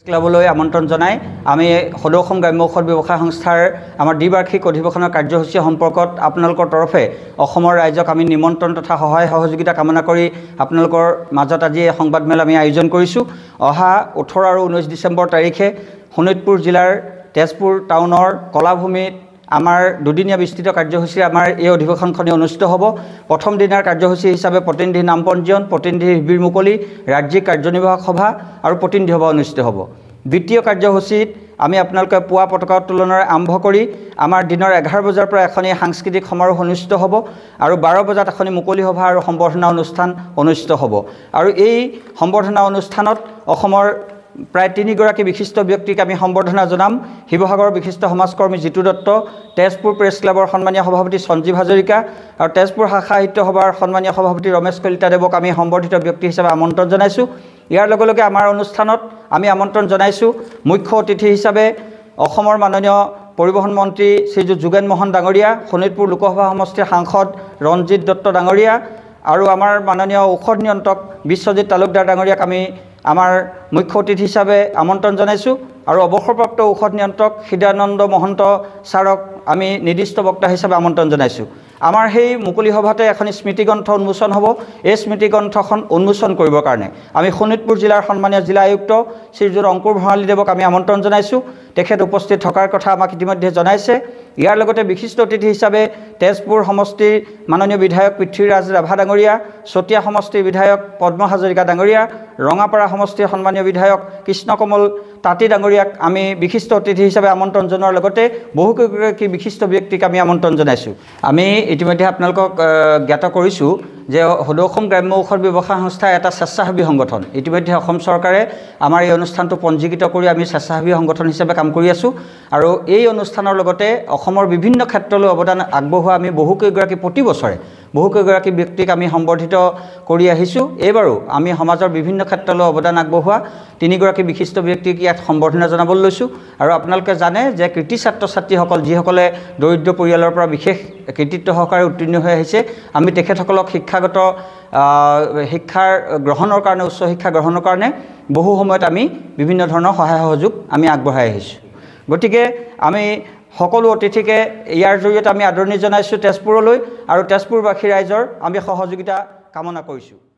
ক্লাবলৈ আমন্ত্ৰণ জনাই আমি সদৌ অসম গ্ৰাম্য ঔষধ ব্যৱসায় সংস্থাৰ আমাৰ দ্বিবাৰ্ষিক অধিৱেশনৰ কাৰ্যসূচী সম্পৰ্কত আপোনালোকৰ তৰফে অসমৰ ৰাইজক আমি নিমন্ত্ৰণ তথা সহায় সহযোগিতা কামনা কৰি আপোনালোকৰ মাজত আজি সংবাদমেল আমি আয়োজন কৰিছোঁ। অহা 18 আৰু 19 ডিচেম্বৰ তাৰিখে শোণিতপুৰ জিলাৰ তেজপুৰ টাউনৰ কলাভূমিত আমাৰ দুদিনীয়া বিস্তৃত কাৰ্যসূচী আমাৰ এই অধিৱেশনখনি অনুষ্ঠিত হ'ব। প্ৰথম দিনাৰ কাৰ্যসূচী হিচাপে প্ৰতিনিধি নাম পঞ্জীয়ন, প্ৰতিনিধি শিবিৰ মুকলি, ৰাজ্যিক কাৰ্যনিৰ্বাহক সভা আৰু প্ৰতিনিধি সভা অনুষ্ঠিত হ'ব। দ্বিতীয় কাৰ্যসূচীত আমি আপোনালোকে পুৱা পতাকা উত্তোলনৰ আৰম্ভ কৰি আমাৰ দিনৰ 11 বজাৰ পৰা এখনি সাংস্কৃতিক সমাৰোহ অনুষ্ঠিত হ'ব আৰু 12 বজাত এখনি মুকলি সভা আৰু সম্বৰ্ধনা অনুষ্ঠান অনুষ্ঠিত হ'ব। আৰু এই সম্বৰ্ধনা অনুষ্ঠানত অসমৰ প্ৰায় 3 গৰাকী বিশিষ্ট ব্যক্তিক আমি সম্বৰ্ধনা জনাম। শিৱসাগৰৰ বিশিষ্ট সমাজকৰ্মী জিতু দত্ত, তেজপুৰ প্ৰেছ ক্লাবৰ সন্মানীয় সভাপতি সঞ্জীৱ হাজৰিকা আৰু তেজপুৰ শাখা সাহিত্য সভাৰ সন্মানীয় সভাপতি ৰমেশ কলিতাদেৱক আমি সম্বৰ্ধিত ব্যক্তি হিচাপে আমন্ত্ৰণ জনাইছোঁ। ইয়াৰ লগে লগে আমাৰ অনুষ্ঠানত আমি আমন্ত্ৰণ জনাইছোঁ মুখ্য অতিথি হিচাপে অসমৰ মাননীয় পৰিবহণ মন্ত্ৰী শ্ৰীযুত যোগেন মোহন ডাঙৰীয়া, শোণিতপুৰ লোকসভা সমষ্টিৰ সাংসদ ৰঞ্জিত দত্ত ডাঙৰীয়া আৰু আমাৰ মাননীয় ঔষধ নিয়ন্ত্ৰক বিশ্বজিৎ তালুকদাৰ ডাঙৰীয়াক আমি আমাৰ মুখ্য অতিথি হিচাপে আমন্ত্ৰণ জনাইছোঁ আৰু অৱসৰপ্ৰাপ্ত ঔষধ নিয়ন্ত্ৰক হৃদয়ানন্দ মহন্ত ছাৰক আমি নিৰ্দিষ্ট বক্তা হিচাপে আমন্ত্ৰণ জনাইছোঁ। আমাৰ সেই মুকলি সভাতে এখন স্মৃতিগ্ৰন্থ উন্মোচন হ'ব। এই স্মৃতিগ্ৰন্থখন উন্মোচন কৰিবৰ কাৰণে আমি শোণিতপুৰ জিলাৰ সন্মানীয় জিলা আয়ুক্ত শ্ৰীযুত অংকুৰ ভৰালীদেৱক আমি আমন্ত্ৰণ জনাইছোঁ। তেখেত উপস্থিত থকাৰ কথা আমাক ইতিমধ্যে জনাইছে। ইয়াৰ লগতে বিশিষ্ট অতিথি হিচাপে তেজপুৰ সমষ্টিৰ মাননীয় বিধায়ক পৃথ্বীৰাজ ৰাভা ডাঙৰীয়া, চতিয়া সমষ্টিৰ বিধায়ক পদ্ম হাজৰিকা ডাঙৰীয়া, ৰঙাপাৰা সমষ্টিৰ সন্মানীয় বিধায়ক কৃষ্ণকমল তাঁতী ডাঙৰীয়াক আমি বিশিষ্ট অতিথি হিচাপে আমন্ত্ৰণ জনোৱাৰ লগতে বহুকেইগৰাকী বিশিষ্ট ব্যক্তিক আমি আমন্ত্ৰণ জনাইছোঁ। আমি ইতিমধ্যে আপোনালোকক জ্ঞাত কৰিছোঁ যে সদৌ অসম গ্ৰাম্য ঔষধ ব্যৱসায় সংস্থা এটা স্বেচ্ছাসেৱী সংগঠন। ইতিমধ্যে অসম চৰকাৰে আমাৰ এই অনুষ্ঠানটো পঞ্জীকৃত কৰি আমি স্বেচ্ছাসেৱী সংগঠন হিচাপে কাম কৰি আছোঁ আৰু এই অনুষ্ঠানৰ লগতে অসমৰ বিভিন্ন ক্ষেত্ৰলৈ অৱদান আগবঢ়োৱা আমি বহুকেইগৰাকী প্ৰতি বছৰে বহুকেইগৰাকী ব্যক্তিক আমি সম্বৰ্ধিত কৰি আহিছোঁ। এইবাৰো আমি সমাজৰ বিভিন্ন ক্ষেত্ৰলৈ অৱদান আগবঢ়োৱা 3 গৰাকী বিশিষ্ট ব্যক্তিক ইয়াত সম্বৰ্ধনা জনাবলৈ লৈছোঁ। আৰু আপোনালোকে জানে যে কৃতি ছাত্ৰ ছাত্ৰীসকল যিসকলে দৰিদ্ৰ পৰিয়ালৰ পৰা বিশেষ কৃতিত্ব সহকাৰে উত্তীৰ্ণ হৈ আহিছে, আমি তেখেতসকলক শিক্ষাগত শিক্ষাৰ গ্ৰহণৰ কাৰণে, উচ্চ শিক্ষা গ্ৰহণৰ কাৰণে বহু সময়ত আমি বিভিন্ন ধৰণৰ সহায় সহযোগ আমি আগবঢ়াই আহিছোঁ। গতিকে আমি সকলো অতিথিকে ইয়াৰ জৰিয়তে আমি আদৰণি জনাইছোঁ তেজপুৰলৈ আৰু তেজপুৰবাসী ৰাইজৰ আমি সহযোগিতা কামনা কৰিছোঁ।